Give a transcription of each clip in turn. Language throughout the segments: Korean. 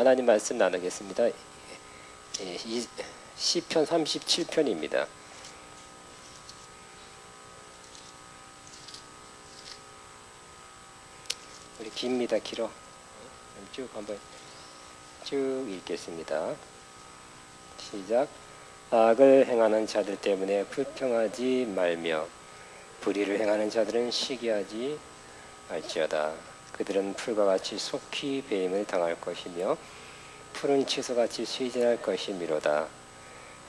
하나님 말씀 나누겠습니다. 시편 37편입니다. 우리 깁니다. 길어. 한번 쭉 읽겠습니다. 시작. 악을 행하는 자들 때문에 불평하지 말며 불의를 행하는 자들은 시기하지 말지어다. 그들은 풀과 같이 속히 배임을 당할 것이며 푸른 채소같이 쇠진할 것이미로다.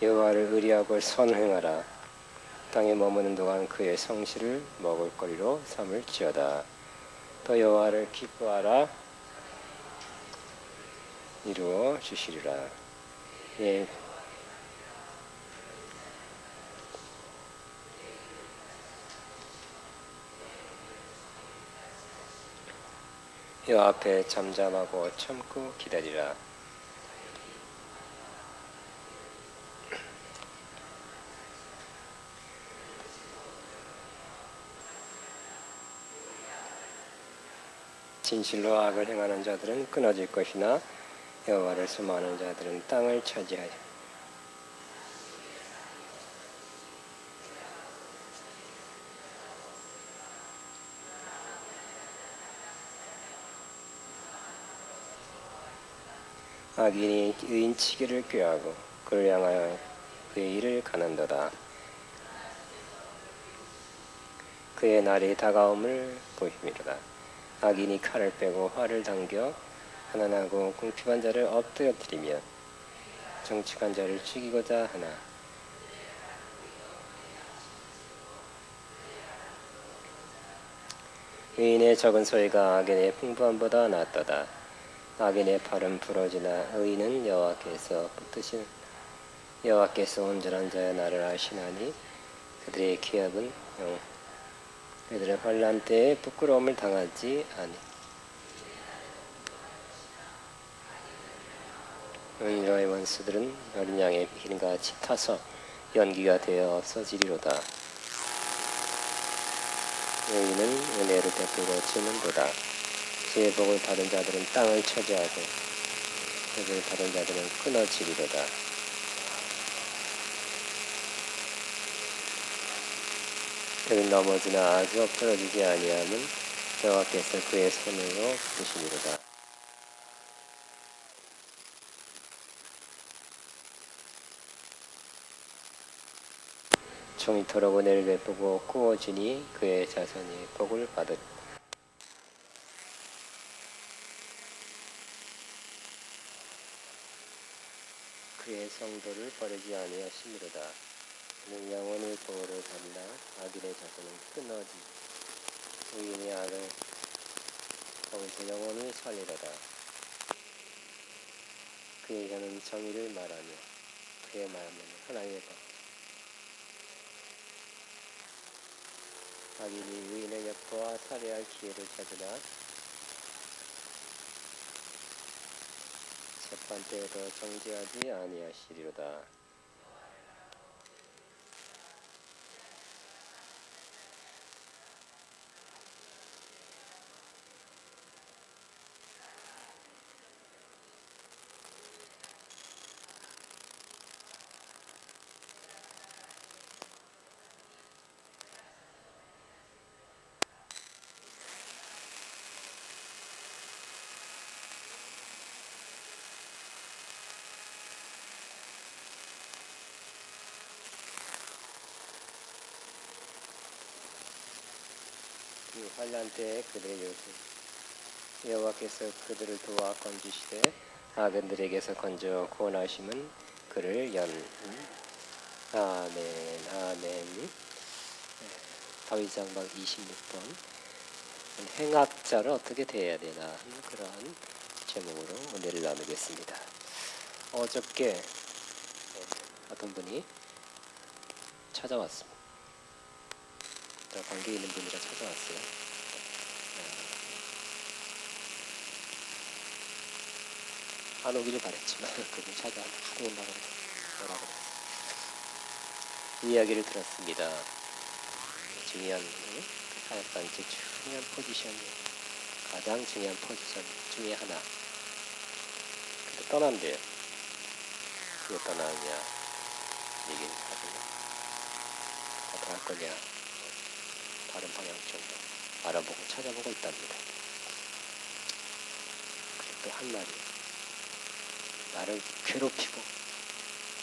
여호와를 의리하고 선행하라. 땅에 머무는 동안 그의 성실을 먹을거리로 삼을지어다. 또 여호와를 기뻐하라. 이루어 주시리라. 예. 여호와 앞에 잠잠하고 참고 기다리라. 진실로 악을 행하는 자들은 끊어질 것이나 여호와를 수모하는 자들은 땅을 차지하리. 악인이 의인 치기를 꾀하고 그를 향하여 그의 일을 가는도다. 그의 날이 다가옴을 보심이로다. 악인이 칼을 빼고 활을 당겨 가난하고 궁핍한 자를 엎드려뜨리며 정직한 자를 죽이고자 하나. 의인의 적은 소리가 악인의 풍부함보다 낫도다. 악인의 팔은 부러지나 의인은 여호와께서 붙드신 여호와께서 온전한 자의 날을 아시나니 그들의 기업은 그들은 환난 때에 부끄러움을 당하지 아니. 의인의 원수들은 어린 양의 기름같이 타서 연기가 되어 없어지리로다. 의인은 은혜를 베풀고 지는도다. 그의 복을 받은 자들은 땅을 차지하고 복을 받은 자들은 끊어지리로다. 그는 넘어지나 아주 엎드러지지 아니함은 여호와께서 그의 손으로 부시리로다. 종이토록 은혜를 베푸고 구워지니 그의 자손이 복을 받으리라. 그의 성도를 버리지 아니하심이로다. 그는 영원히 보호를 받나 악인의 자손은 끊어지. 의인의 악을 거기서 영원히 살리로다. 그의 혀는 정의를 말하며 그의 마음은 하나님의 법. 악인이 의인의 역도와 살해할 기회를 찾으나 재판 때에도 정죄하지 아니하시리로다. 환난 때에 그들의 요새 여호와께서 그들을 도와 건지시되 악인들에게서 건져 구원하심은 그를 아멘 아멘. 다윗장막 26번 행악자를 어떻게 대해야 되나 하는 그러한 제목으로 은혜를 나누겠습니다. 어저께 어떤 분이 찾아왔습니다. 관계 있는 분이라 찾아왔어요. 안 오기를 바랬지만 그분 하도 온다고 뭐라 그래. 이야기를 들었습니다. 중요한 사역단체 중요한 포지션이에요. 가장 중요한 포지션 중에 하나. 떠난대요. 왜 떠나느냐 얘기를 하거든요. 어떻게 할 거냐, 다른 방향 좀 알아보고 찾아보고 있답니다. 그리고 또 한 말이, 나를 괴롭히고,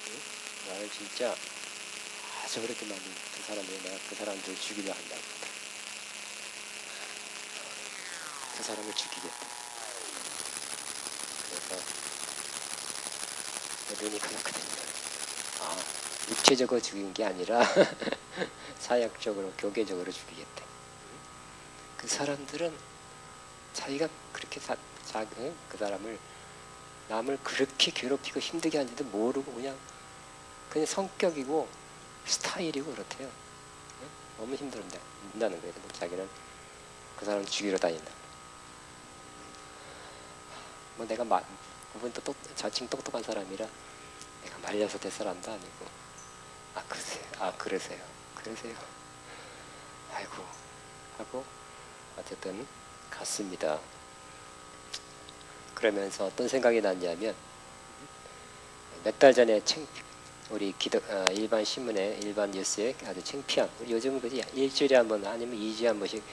응? 나를 진짜 아주 그렇게 많이 그 사람이, 내가 그 사람들을 죽이려 한다. 그 사람을 죽이겠다. 그래서 눈이 그렇거든요. 아, 육체적으로 죽인 게 아니라 사역적으로, 교계적으로 죽이겠대. 그 사람들은 자기가 그렇게 그 사람을, 남을 그렇게 괴롭히고 힘들게 하는지도 모르고 그냥 성격이고 스타일이고 그렇대요. 너무 힘든다는 거예요. 자기는 그 사람 죽이러 다닌다. 뭐 내가 그분 또 자칭 똑똑한 사람이라 내가 말려서 될 사람도 아니고, 그러세요. 아이고 하고 어쨌든 갔습니다. 그러면서 어떤 생각이 났냐면, 몇 달 전에 우리 일반 신문에, 일반 뉴스에 아주 창피한, 우리 요즘은 그지, 일주일에 한 번 아니면 2주에 한 번씩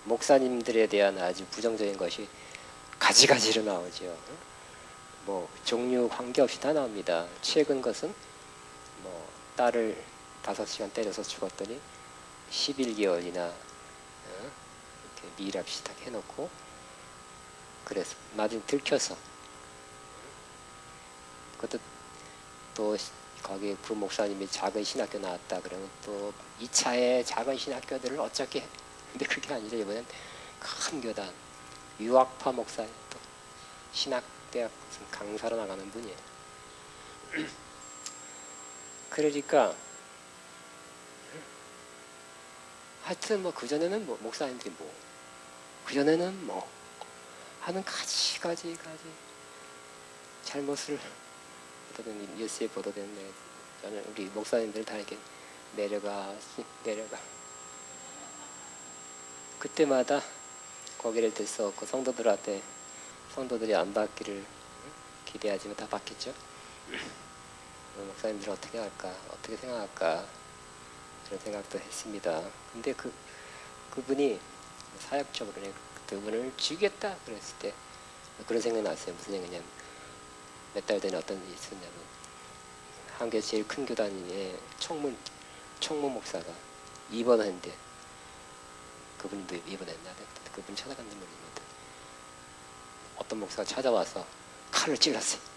목사님들에 대한 아주 부정적인 것이 가지가지로 나오죠. 뭐 종류 관계없이 다 나옵니다. 최근 것은 뭐 딸을 5시간 때려서 죽었더니 11개월이나 이렇게 미랍시다게 해놓고, 그래서 나중에 들켜서, 그것도 또 거기 부목사님이 작은 신학교 나왔다 그러면 또 2차에 작은 신학교들을 어떻게 해. 근데 그게 아니라 이번엔 큰 교단, 유학파 목사님, 또 신학대학 무슨 강사로 나가는 분이에요. 그러니까 하여튼 뭐 그전에는 뭐 목사님들이 뭐 그전에는 뭐 하는 가지 잘못을 어떤 뉴스에 보도됐네. 저는 우리 목사님들 다 이렇게 내려가 그때마다 고개를 들썩고 성도들이 안 받기를 기대하지만 다 받겠죠. 목사님들은 어떻게 할까, 어떻게 생각할까, 그런 생각도 했습니다. 근데 그분이 사역적으로 그분을 죽이겠다 그랬을 때 그런 생각이 났어요. 무슨 얘기냐면, 몇 달 전에 어떤 일이 있었냐면, 한국에서 제일 큰 교단의 총무 목사가 입원했는데, 그분도 입원했나? 그분 찾아갔는지 모르겠는데, 어떤 목사가 찾아와서 칼을 찔렀어요.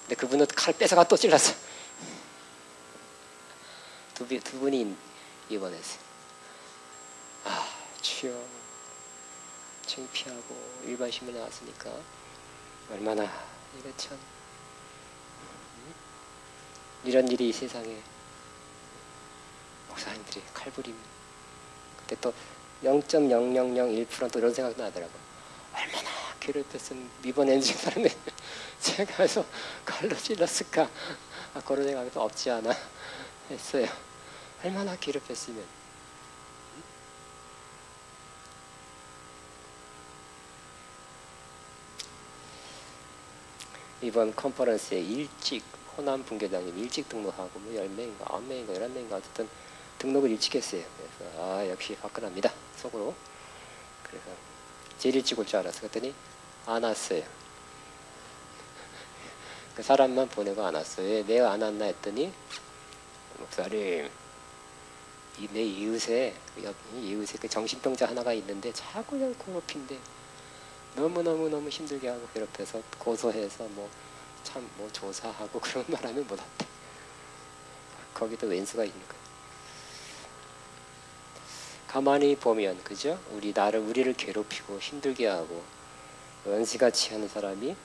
근데 그분은 칼 뺏어가 또 찔렀어요. 두 분이 입원했어요. 주여, 창피하고 일반 신문에 나왔으니까 얼마나, 이거 참, 이런 일이 이 세상에, 목사님들이 칼부림. 그때 또 0.0001% 또 이런 생각도 나더라고. 얼마나 괴롭혔으면 입원했는지 사람이 제가 해서 칼로 찔렀을까, 그런 생각도 없지 않아 했어요. 얼마나 괴롭혔으면. 이번 컨퍼런스에 일찍, 호남 분교장님 일찍 등록하고 뭐 10명인가 9명인가 11명인가 어쨌든 등록을 일찍 했어요. 그래서 역시 화끈합니다, 속으로. 그래서 제일 일찍 올 줄 알았어. 그랬더니 안 왔어요. 그 사람만 보내고 안 왔어요. 왜 내가 안 왔나 했더니, 목사님, 내 이웃에 그 정신병자 하나가 있는데 자꾸 괴롭힌대. 너무 힘들게 하고 괴롭혀서 고소해서 뭐 조사하고 그런 말하면 못 왔대. 거기도 왼수가 있는 거예요. 가만히 보면, 그죠? 우리를 괴롭히고 힘들게 하고 원수같이 하는 사람이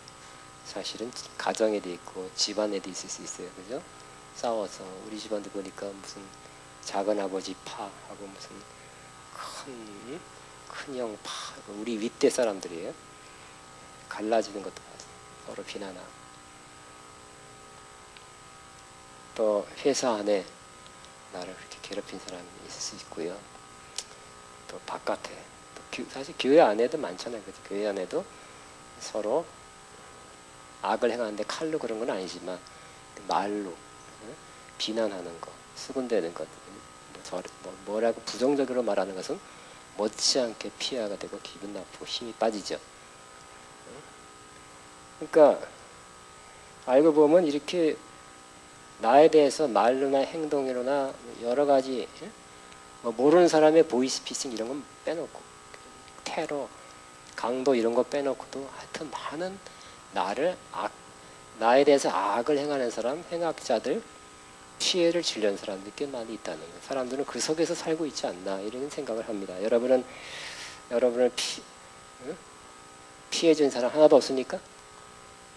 사실은 가정에도 있고 집안에도 있을 수 있어요. 그죠? 싸워서 우리 집안도 보니까 무슨 작은 아버지 파하고 무슨 큰 형 파, 우리 윗대 사람들이에요. 갈라지는 것도 봤어요. 서로 비난하고. 또 회사 안에 나를 그렇게 괴롭힌 사람이 있을 수 있고요. 또 바깥에, 또 사실 교회 안에도 많잖아요. 그죠? 교회 안에도 서로 악을 행하는데 칼로 그런 건 아니지만 말로 비난하는 것, 수군대는 것, 뭐라고 부정적으로 말하는 것은 못지않게 피해가 되고 기분 나쁘고 힘이 빠지죠. 그러니까 알고 보면 이렇게 나에 대해서 말로나 행동으로나 여러 가지 모르는 사람의 보이스피싱 이런 건 빼놓고 테러, 강도 이런 거 빼놓고도 하여튼 많은 나에 대해서 악을 행하는 사람, 행악자들, 피해를 주려는 사람들이 꽤 많이 있다는 거예요. 사람들은 그 속에서 살고 있지 않나 이런 생각을 합니다. 여러분을 피해 준 사람 하나도 없습니까?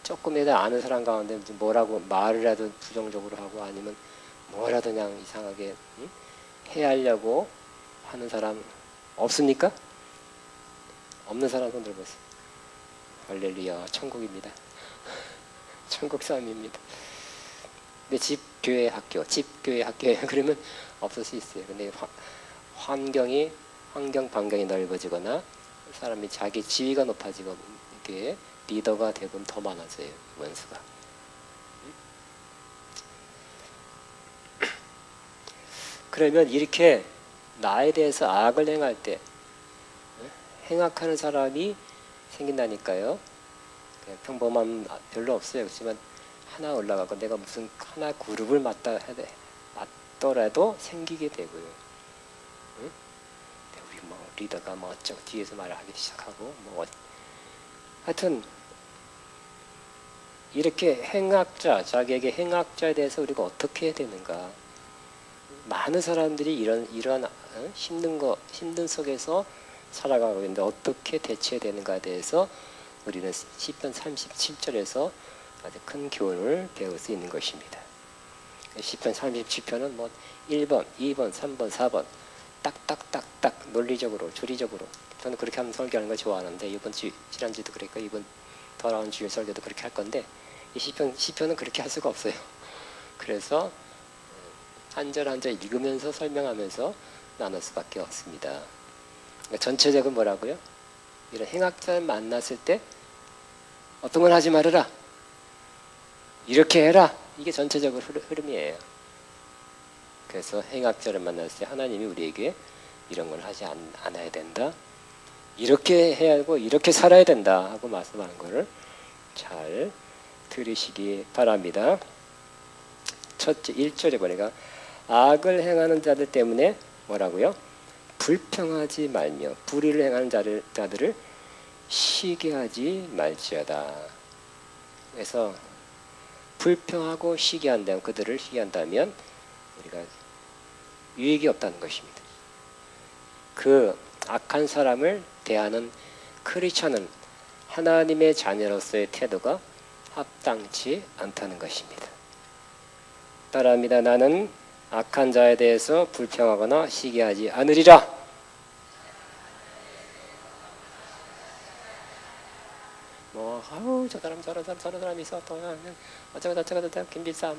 조금이라도 아는 사람 가운데 뭐라고 말이라도 부정적으로 하고 아니면 뭐라도 그냥 이상하게 해하려고 하는 사람 없습니까? 없는 사람 손 들어보세요. 할렐루야, 천국입니다. 천국 삶입니다. 근데 집, 교회, 학교, 집, 교회, 학교에 그러면 없을 수 있어요. 근데 환경 반경이 넓어지거나 사람이 자기 지위가 높아지고 이렇게 리더가 되면 더 많아져요. 원수가. 그러면 이렇게 나에 대해서 악을 행할 때 행악하는 사람이 생긴다니까요. 그냥 평범한 별로 없어요. 그렇지만 하나 올라가고 내가 무슨 하나 그룹을 맞더라도 생기게 되고요. 응? 우리 뭐 리더가 뭐 어쩌고 뒤에서 말을 하기 시작하고 뭐 하여튼 이렇게 자기에게 행악자에 대해서 우리가 어떻게 해야 되는가? 많은 사람들이 이런 힘든 속에서 살아가고 있는데 어떻게 대처해야 되는가에 대해서 우리는 시편 37절에서 아주 큰 교훈을 배울 수 있는 것입니다. 시편 37편은 뭐 1번, 2번, 3번, 4번 딱딱딱딱 논리적으로 조리적으로 저는 그렇게 하면 설교하는 걸 좋아하는데 이번 지난주도 그랬고 이번 돌아온 주일 설교도 그렇게 할 건데 이 시편은 그렇게 할 수가 없어요. 그래서 한 절 한 절 읽으면서 설명하면서 나눌 수밖에 없습니다. 그러니까 전체적으로 뭐라고요? 이런 행악자를 만났을 때 어떤 걸 하지 말아라. 이렇게 해라. 이게 전체적으로 흐름이에요. 그래서 행악자를 만났을 때 하나님이 우리에게 이런 걸 하지 않아야 된다. 이렇게 해야 하고 이렇게 살아야 된다 하고 말씀하는 것을 잘 들으시기 바랍니다. 첫째 1절에 보니까 악을 행하는 자들 때문에 뭐라고요? 불평하지 말며 불의를 행하는 자들을 시기하지 말지어다. 그래서 불평하고 시기한다면 그들을 시기한다면 우리가 유익이 없다는 것입니다. 그 악한 사람을 대하는 크리스천은 하나님의 자녀로서의 태도가 합당치 않다는 것입니다. 따라합니다. 나는 악한 자에 대해서 불평하거나 시기하지 않으리라. 저 사람 저런 사람이 있어 또 어쩌고 김비싸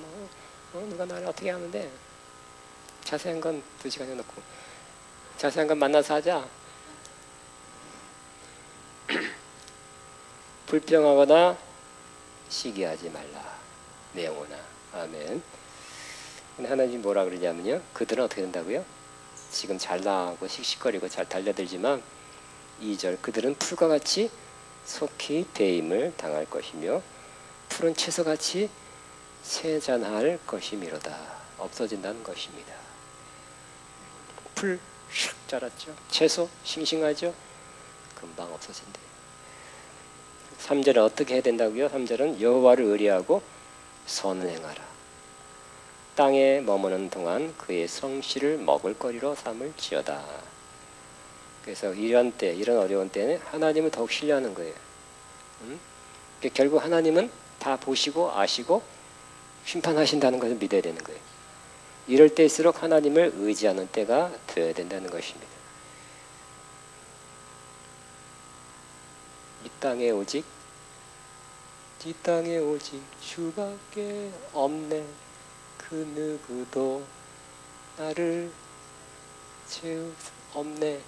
누가 나를 어떻게 하는데 자세한 건 2시간에 놓고 자세한 건 만나서 하자. 불평하거나 시기하지 말라. 내 영혼아. 아멘. 하나님이 뭐라 그러냐면요. 그들은 어떻게 된다고요? 지금 잘 나가고 씩씩거리고 잘 달려들지만 2절 그들은 풀과 같이 속히 배임을 당할 것이며 푸른 채소같이 세잔할 것이미로다. 없어진다는 것입니다. 풀 슉 자랐죠. 채소 싱싱하죠. 금방 없어진대요. 3절은 어떻게 해야 된다고요? 3절은 여호와를 의뢰하고 선을 행하라. 땅에 머무는 동안 그의 성실을 먹을거리로 삼을지어다. 그래서 이런 어려운 때는 하나님을 더욱 신뢰하는 거예요. 결국 하나님은 다 보시고 아시고 심판하신다는 것을 믿어야 되는 거예요. 이럴 때일수록 하나님을 의지하는 때가 되어야 된다는 것입니다. 이 땅에 오직 주밖에 없네. 그 누구도 나를 채울 수 없네.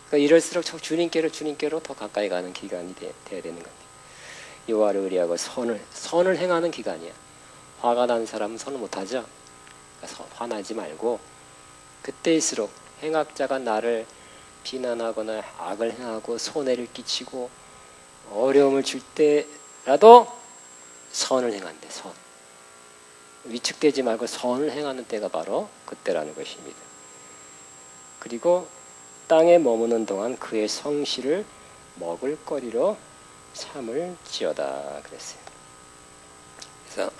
그러니까 이럴수록 주님께로 더 가까이 가는 기간이 돼야 되는 겁니다. 여호와를 의뢰하고 선을 행하는 기간이야. 화가 난 사람은 선을 못하죠. 그러니까 화나지 말고 그때일수록 행악자가 나를 비난하거나 악을 행하고 손해를 끼치고 어려움을 줄 때라도 선을 행한대. 선. 위축되지 말고 선을 행하는 때가 바로 그때라는 것입니다. 그리고 땅에 머무는 동안 그의 성실을 먹을거리로 삼을지어다 그랬어요. 그래서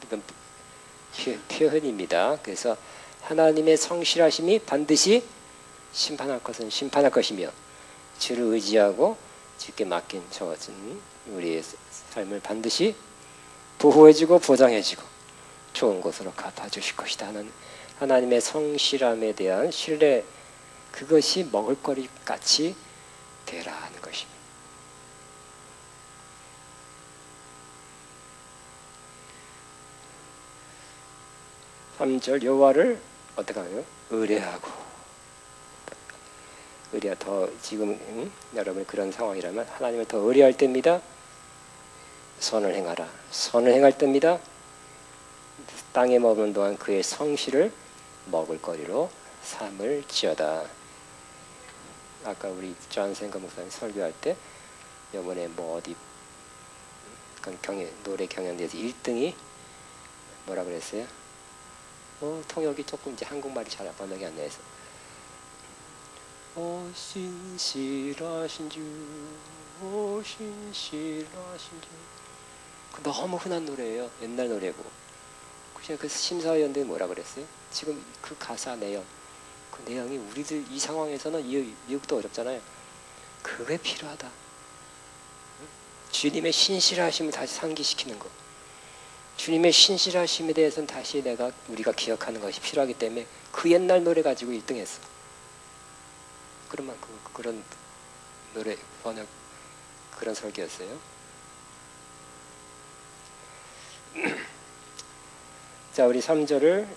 이건 표현입니다. 그래서 하나님의 성실하심이 반드시 심판할 것은 심판할 것이며 주를 의지하고 주께 맡긴 저것은 우리의 삶을 반드시 보호해주고 보장해주고 좋은 곳으로 갚아주실 것이다 하는 하나님의 성실함에 대한 신뢰, 그것이 먹을거리 같이 되라 하는 것입니다. (3절) 여호와를 어떻게 하요? 의뢰하고. 더 지금 여러분 그런 상황이라면 하나님을 더 의뢰할 때입니다. 선을 행하라. 선을 행할 때입니다. 땅에 머무는 동안 그의 성실을 먹을거리로 삼을지어다. 아까 우리 존센거 목사님 설교할 때 이번에 뭐 어디 노래 경연대회에서 1등이 뭐라 그랬어요? 통역이 조금 이제 한국말이 잘 번역이 안 돼서 신실하신 주, 신실하신 주. 너무 흔한 노래예요. 옛날 노래고. 그래서 심사위원들이 뭐라 그랬어요? 지금 그 가사 내용, 그 내용이 우리들 이 상황에서는 이해도 어렵잖아요. 그게 필요하다. 주님의 신실하심을 다시 상기시키는 거. 주님의 신실하심에 대해서는 다시 우리가 기억하는 것이 필요하기 때문에 그 옛날 노래 가지고 1등했어. 그런 노래 번역 그런 설교였어요. 자, 우리 3절을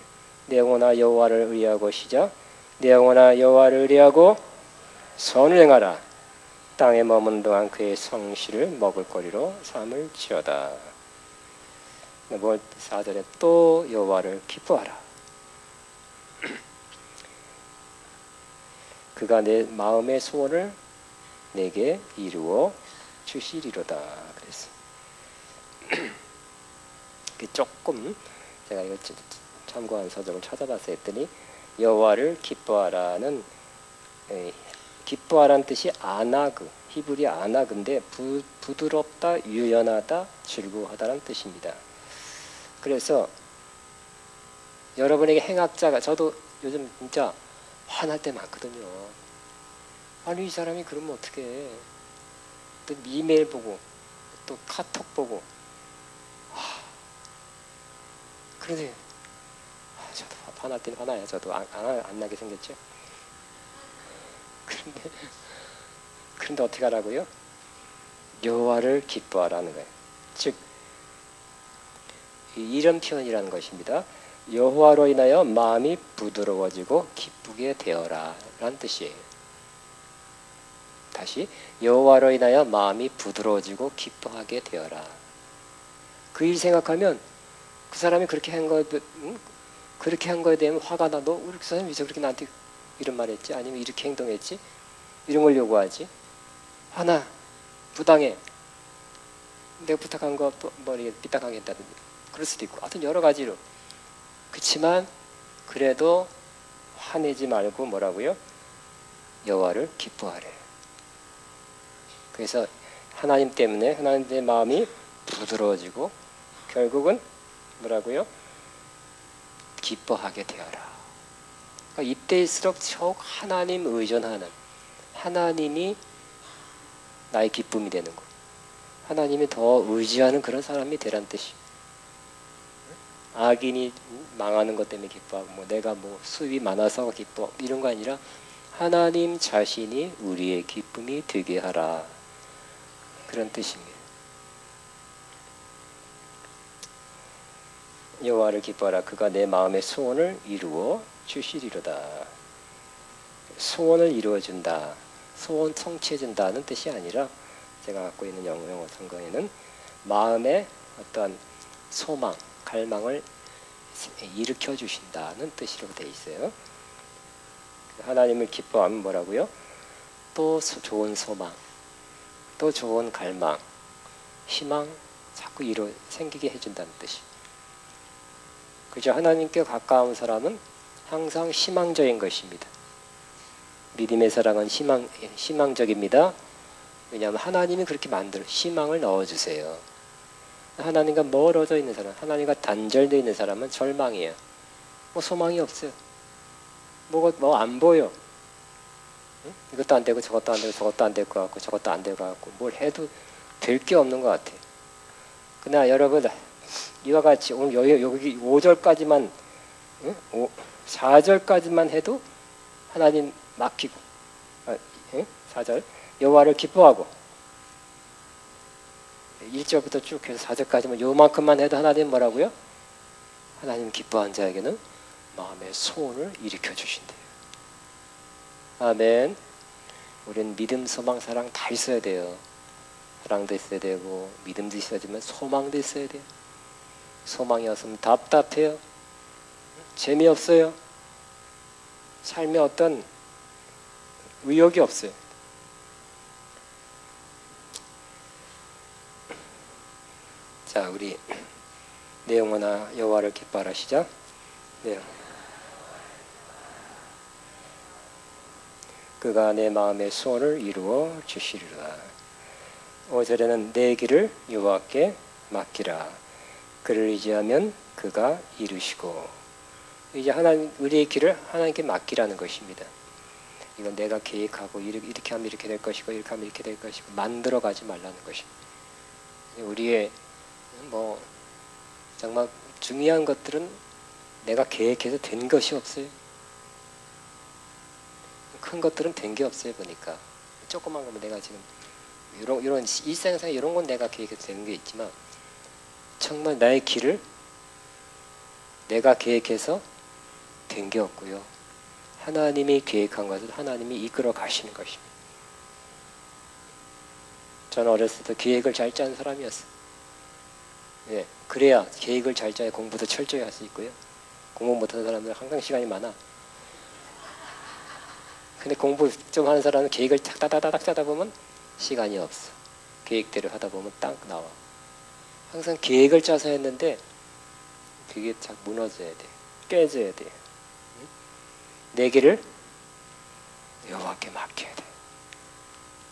내 영혼아 여호와를 의뢰하고 시작. 내 영혼아 여호와를 의뢰하고 선을 행하라. 땅에 머문 동안 그의 성실을 먹을거리로 삼을지어다. 4절에 또 여호와를 기뻐하라. 그가 내 마음의 소원을 내게 이루어 주시리로다 그랬어요. 조금 제가 이거 참고한 서적을 찾아봤어요. 했더니 여호와를 기뻐하라는 기뻐하라는 뜻이 아나그, 히브리 아나그인데 부드럽다, 유연하다, 즐거워하다는 뜻입니다. 그래서 여러분에게 행악자가, 저도 요즘 진짜 화날 때 많거든요. 아니 이 사람이 그러면 어떻게 해? 또 이메일 보고 또 카톡 보고 그런데 저도 화날 때는 화나요. 저도 안 나게 생겼죠. 그런데 어떻게 하라고요? 여호와를 기뻐하라는 거예요. 즉 이런 표현이라는 것입니다. 여호와로 인하여 마음이 부드러워지고 기쁘게 되어라 라는 뜻이에요. 다시 여호와로 인하여 마음이 부드러워지고 기뻐하게 되어라. 그 일 생각하면 그 사람이 그렇게 한 거에 대한 화가 나. 너 우리 그 사람이 왜 그렇게 나한테 이런 말 했지? 아니면 이렇게 행동했지? 이런 걸 요구하지? 화나, 부당해. 내가 부탁한 거 머리에 삐딱하게 했다든지 그럴 수도 있고 하여튼 여러 가지로. 그렇지만 그래도 화내지 말고 뭐라고요? 여호와를 기뻐하래. 그래서 하나님 때문에 하나님의 마음이 부드러워지고 결국은 뭐라고요? 기뻐하게 되어라. 그러니까 이때일수록 더욱 하나님 의존하는, 하나님이 나의 기쁨이 되는 거, 하나님이 더 의지하는 그런 사람이 되란 뜻이. 악인이 망하는 것 때문에 기뻐하고 뭐 내가 뭐 수입이 많아서 기뻐 이런 거 아니라 하나님 자신이 우리의 기쁨이 되게 하라, 그런 뜻입니다. 여호와를 기뻐하라. 그가 내 마음의 소원을 이루어 주시리로다. 소원을 이루어준다, 소원 성취해준다는 뜻이 아니라 제가 갖고 있는 영어 성경에는 마음의 어떤 소망, 갈망을 일으켜 주신다는 뜻으로 되어 있어요. 하나님을 기뻐하면 뭐라고요? 또 좋은 소망, 또 좋은 갈망, 희망 자꾸 생기게 해준다는 뜻이. 그죠? 하나님께 가까운 사람은 항상 희망적인 것입니다. 믿음의 사랑은 희망적입니다. 왜냐하면 하나님이 그렇게 희망을 넣어주세요. 하나님과 멀어져 있는 사람, 하나님과 단절되어 있는 사람은 절망이에요. 뭐 소망이 없어요. 뭐 안 보여. 응? 이것도 안 되고 저것도 안 되고 저것도 안 될 것 같고 저것도 안 될 것 같고 뭘 해도 될 게 없는 것 같아요. 그러나 여러분 이와 같이 오늘 여기 5절까지만 4절까지만 해도 하나님 맡기고 4절 여호와를 기뻐하고 1절부터 쭉 해서 4절까지만 요만큼만 해도 하나님 뭐라고요? 하나님 기뻐한 자에게는 마음의 소원을 일으켜 주신대요. 아멘. 우리는 믿음, 소망, 사랑 다 있어야 돼요. 사랑도 있어야 되고 믿음도 있어야지만 소망도 있어야 돼요. 소망이 없으면 답답해요. 재미없어요. 삶에 어떤 의욕이 없어요. 자, 우리 내 영혼아 여호와를 기뻐하라 시작. 네. 그가 내 마음의 소원을 이루어 주시리라. 5절에는 내 길을 여호와께 맡기라. 그를 의지하면 그가 이루시고. 이제 우리의 길을 하나님께 맡기라는 것입니다. 이건 내가 계획하고 이렇게 하면 이렇게 될 것이고 이렇게 하면 이렇게 될 것이고 만들어가지 말라는 것입니다. 우리의 정말 중요한 것들은 내가 계획해서 된 것이 없어요. 큰 것들은 된 게 없어요. 보니까 조그만 거면 내가 지금 이런 일상생활 이런 건 내가 계획해서 되는 게 있지만 정말 나의 길을 내가 계획해서 된 게 없고요. 하나님이 계획한 것을 하나님이 이끌어 가시는 것입니다. 저는 어렸을 때 계획을 잘 짜는 사람이었어요. 예, 그래야 계획을 잘 짜야 공부도 철저히 할 수 있고요. 공부 못하는 사람들은 항상 시간이 많아. 근데 공부 좀 하는 사람은 계획을 딱딱딱딱 짜다 보면 시간이 없어. 계획대로 하다 보면 딱 나와. 항상 계획을 짜서 했는데 그게 잘 무너져야 돼. 깨져야 돼. 내 길을 여호와께 맡겨야 돼.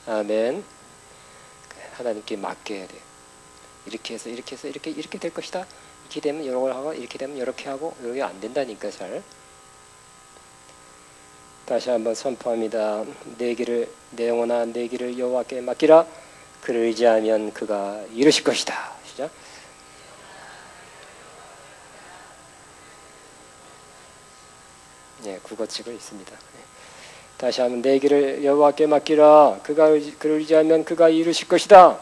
아멘. 하나님께 맡겨야 돼. 이렇게 해서 이렇게 될 것이다. 이렇게 되면 이런 걸 하고 이렇게 되면 이렇게 하고 이게 안 된다니까 잘. 다시 한번 선포합니다. 내 영혼아 내 길을 여호와께 맡기라. 그를 의지하면 그가 이루실 것이다. 시작. 네, 국어칙을 있습니다. 다시 한번 내 길을 여호와께 맡기라. 그를 의지하면 그가 이루실 것이다.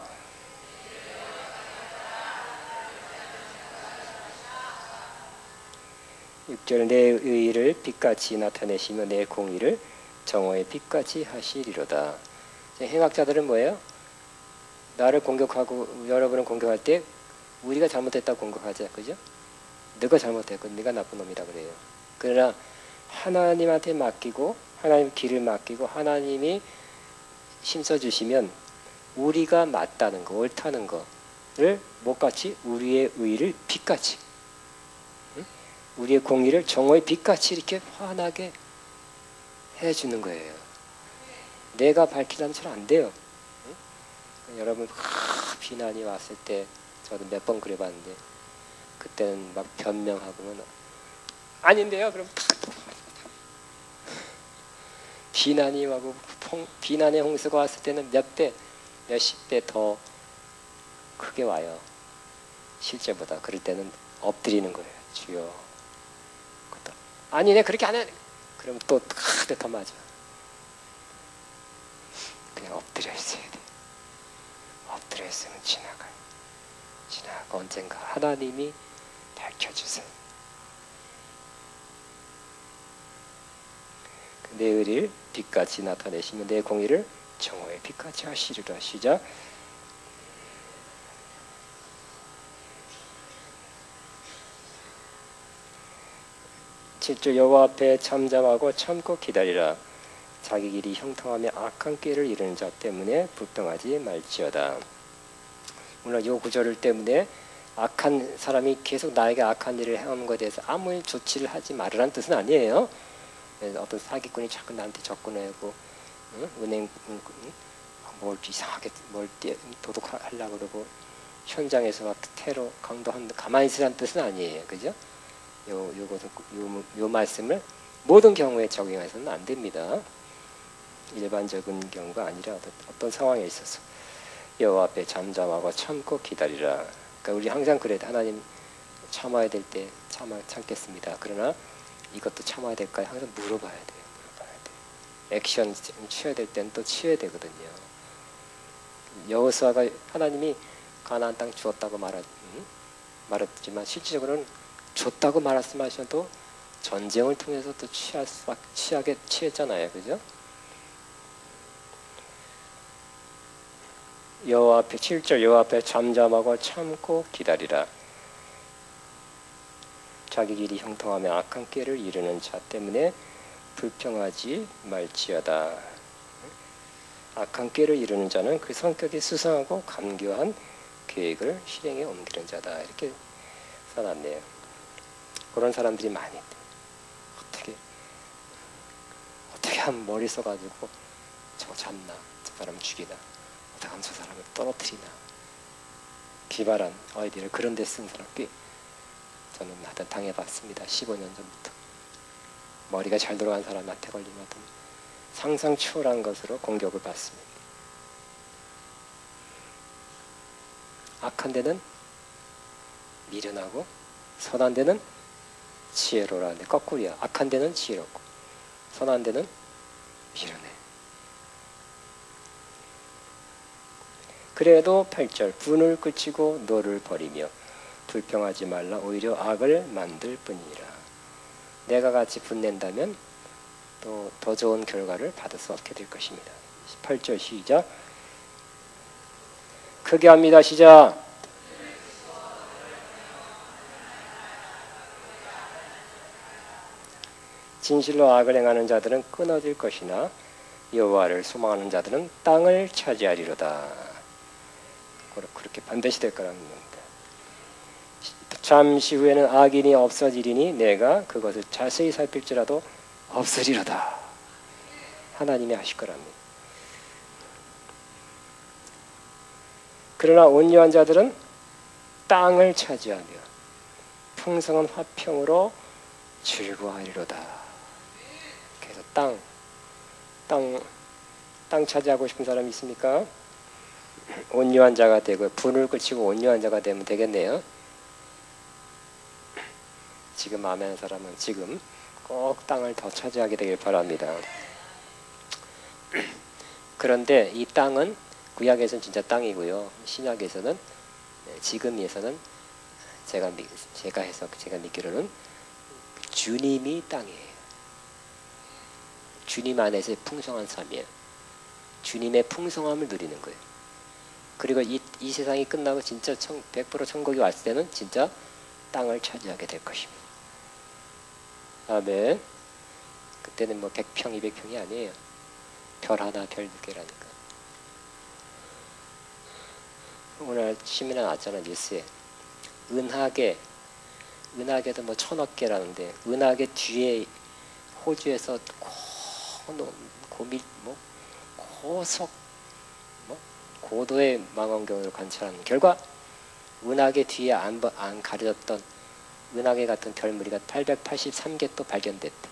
6절 내 의의를 빛같이 나타내시며 내 공의를 정오의 빛같이 하시리로다. 행악자들은 뭐예요? 나를 공격하고 여러분을 공격할 때 우리가 잘못했다고 공격하죠. 그죠? 너가 잘못했고 네가 나쁜 놈이라 그래요. 그러나 하나님한테 맡기고 하나님 길을 맡기고 하나님이 힘써주시면 우리가 맞다는 거 옳다는 거를 못같이 우리의 의의를 빛같이 우리의 공의를 정오의 빛같이 이렇게 환하게 해주는 거예요. 내가 밝히려면 잘 안 돼요. 여러분 비난이 왔을 때 저도 몇 번 그래봤는데 그때는 막 변명하고는 아닌데요. 그럼 비난이 와고 비난의 홍수가 왔을 때는 몇십 배 더 크게 와요. 실제보다. 그럴 때는 엎드리는 거예요. 주여. 아니 내가 그렇게 안 해. 그럼 또 더 맞아. 그냥 엎드려 있어야 돼. 엎드려 있으면 지나가요. 지나가 언젠가 하나님이 밝혀주세요. 내 의를 빛같이 나타내시면 내 공의를 정오의 빛같이 하시리라. 시작. 7절 여호와 앞에 잠잠하고 참고 기다리라. 자기 길이 형통하며 악한 꾀를 이루는 자 때문에 불평하지 말지어다. 물론 이 구절 때문에 악한 사람이 계속 나에게 악한 일을 해오는 것에 대해서 아무 조치를 하지 말으라는 뜻은 아니에요. 어떤 사기꾼이 자꾸 나한테 접근하고 은행 뭘 이상하게 뭘 도둑하려고 그러고 현장에서 막 테러 강도한다 가만히 있으라는 뜻은 아니에요. 그죠? 요 말씀을 모든 경우에 적용해서는 안 됩니다. 일반적인 경우가 아니라 어떤 상황에 있어서 여호와 앞에 잠잠하고 참고 기다리라. 그러니까 우리 항상 그래도 하나님 참아야 될 때 참겠습니다. 그러나 이것도 참아야 될까요? 항상 물어봐야 돼요. 액션 취해야 될 때는 또 취해야 되거든요. 여호수아가 하나님이 가나안 땅 주었다고 말했지만 실질적으로는 줬다고 말씀하셔도 전쟁을 통해서 또 취했잖아요. 그죠? 여호와 앞에 7절 여호와 앞에 잠잠하고 참고 기다리라. 자기 길이 형통하며 악한 꾀를 이루는 자 때문에 불평하지 말지어다. 악한 꾀를 이루는 자는 그 성격이 수상하고 감교한 계획을 실행에 옮기는 자다. 이렇게 써놨네요. 그런 사람들이 많이 있대. 어떻게 하면 머리 써가지고 저거 잡나, 저 사람 죽이나, 어떻게 하면 저 사람을 떨어뜨리나, 기발한 아이디어를 그런 데 쓴 사람 꽤 저는 하여튼 당해봤습니다. 15년 전부터. 머리가 잘 돌아간 사람한테 걸리면 상상 초월한 것으로 공격을 받습니다. 악한 데는 미련하고 선한 데는 지혜로라는데 거꾸로야. 악한 데는 지혜롭고 선한 데는 미련해. 그래도 8절 분을 그치고 노를 버리며 불평하지 말라. 오히려 악을 만들 뿐이니라. 내가 같이 분낸다면 또 더 좋은 결과를 받을 수 없게 될 것입니다. 8절 시작. 크게 합니다. 시작. 진실로 악을 행하는 자들은 끊어질 것이나 여호와를 소망하는 자들은 땅을 차지하리로다. 그렇게 반드시 될 거라는 겁니다. 잠시 후에는 악인이 없어지리니 내가 그것을 자세히 살필지라도 없으리로다. 하나님이 하실 거랍니다. 그러나 온유한 자들은 땅을 차지하며 풍성한 화평으로 즐거워하리로다. 그래서 땅 차지하고 싶은 사람이 있습니까? 온유한 자가 되고 분을 그치고 온유한 자가 되면 되겠네요. 지금 아멘 사람은 지금 꼭 땅을 더 차지하게 되길 바랍니다. 그런데 이 땅은 구약에서는 진짜 땅이고요. 신약에서는 지금에서는 제가 믿기로는 주님이 땅이에요. 주님 안에서의 풍성한 삶이에요. 주님의 풍성함을 누리는 거예요. 그리고 이 세상이 끝나고 진짜 100% 천국이 왔을 때는 진짜 땅을 차지하게 될 것입니다. 아멘. 그때는 뭐 100평, 200평이 아니에요. 별 하나, 별 두 개라니까. 오늘 신문에 나왔잖아, 뉴스에. 은하계도 뭐 1000억 개라는데, 은하계 뒤에 호주에서 고도의 망원경으로 관찰한 결과 은하계 뒤에 안 가려졌던 은하계 같은 별무리가 883개 또 발견됐대.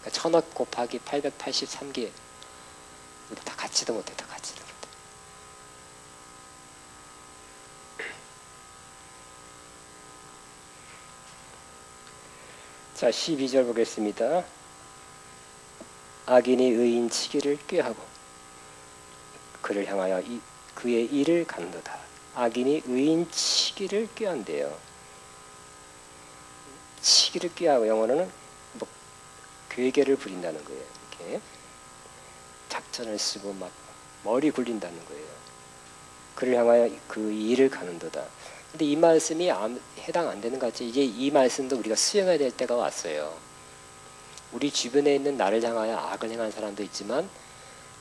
그러니까 1000억 곱하기 883개. 다 갖지도 못해. 자, 12절 보겠습니다. 악인이 의인 치기를 꾀하고 그를 향하여 그의 일을 간도다. 악인이 의인 치기를 꾀한대요. 치기를 꾀하고 영어로는 괴계를 부린다는 거예요. 이렇게 작전을 쓰고 막 머리 굴린다는 거예요. 그를 향하여 그 일을 가는도다. 근데 이 말씀이 해당 안 되는 것 같지. 이제 이 말씀도 우리가 수용해야 될 때가 왔어요. 우리 주변에 있는 나를 향하여 악을 행한 사람도 있지만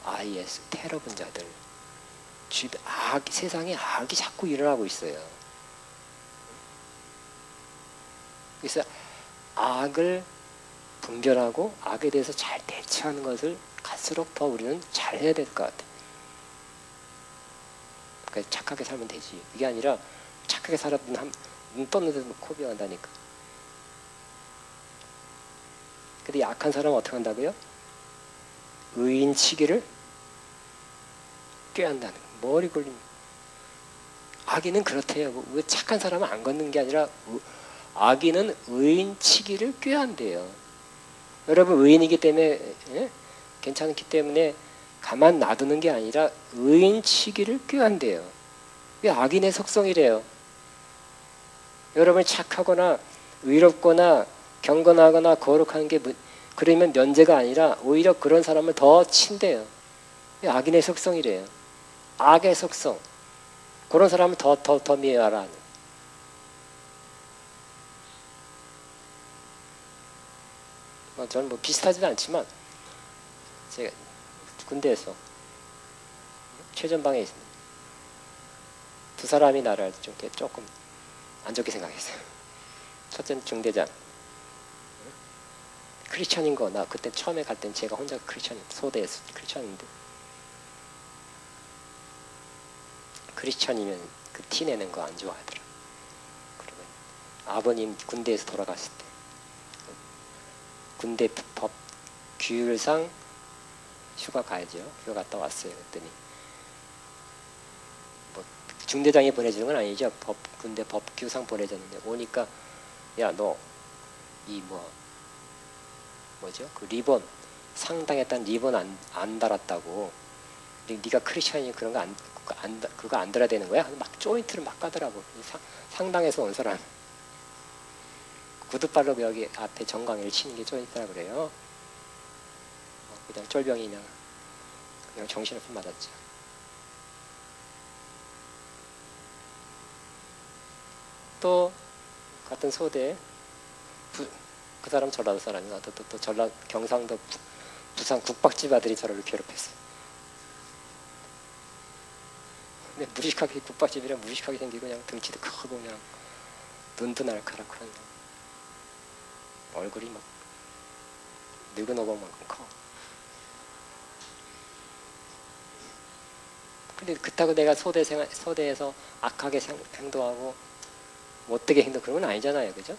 IS 테러 분자들, 세상에 악이 자꾸 일어나고 있어요. 그래서 악을 분별하고 악에 대해서 잘 대처하는 것을 갈수록 더 우리는 잘해야 될 것 같아요. 그러니까 착하게 살면 되지. 이게 아니라 착하게 살았던 눈 떴는데도 코비한다니까. 근데 약한 사람은 어떻게 한다고요? 의인치기를 꾀한다는 거예요. 머리 굴림. 악인은 그렇대요. 왜 착한 사람은 안 걷는 게 아니라 악인은 의인치기를 꾀한대요. 여러분 의인이기 때문에 괜찮기 때문에 가만 놔두는 게 아니라 의인치기를 꾀한대요. 그게 악인의 속성이래요. 여러분이 착하거나 의롭거나 경건하거나 거룩한 게 그러면 면제가 아니라 오히려 그런 사람을 더 친대요. 그게 악인의 속성이래요. 악의 속성. 그런 사람을 더 미워하라. 저는 뭐 비슷하지도 않지만 제가 군대에서 최전방에 있습니다. 두 사람이 나를 조금 안 좋게 생각했어요. 첫째는 중대장. 크리스천인 거, 나 그때 처음에 갈 땐 제가 혼자 소대에서 크리스천인데 크리스천이면 그 티 내는 거 안 좋아하더라. 그러면 아버님 군대에서 돌아갔을 때 군대 법 규율상 휴가 가야죠. 휴가 갔다 왔어요. 그랬더니 뭐 중대장이 보내주는 건 아니죠. 군대 법규상 보내줬는데 오니까 야 너 이 뭐죠? 그 리본 상당했던 리본 안 달았다고. 네가 크리스천이 그런 거 그거 안 달아야 되는 거야? 막 조인트를 막 가더라고. 상당에서 온 사람. 구두발로 여기 앞에 정강이를 치는 게 조인트라 그래요. 그냥 쫄병이 그냥 정신없이 맞았죠. 또 같은 소대 그 사람 전라도 사람이고 또 전라 경상도 부산 국밥집 아들이 저를 괴롭혔어요. 근데 무식하게 국밥집이랑 무식하게 생기고 그냥 등치도 크고 그냥 눈도 날카롭고 그냥 얼굴이 막 늙은 오범만큼 커. 근데 그렇다고 내가 소대에서 악하게 행동하고 못되게 행동 그런 건 아니잖아요, 그죠?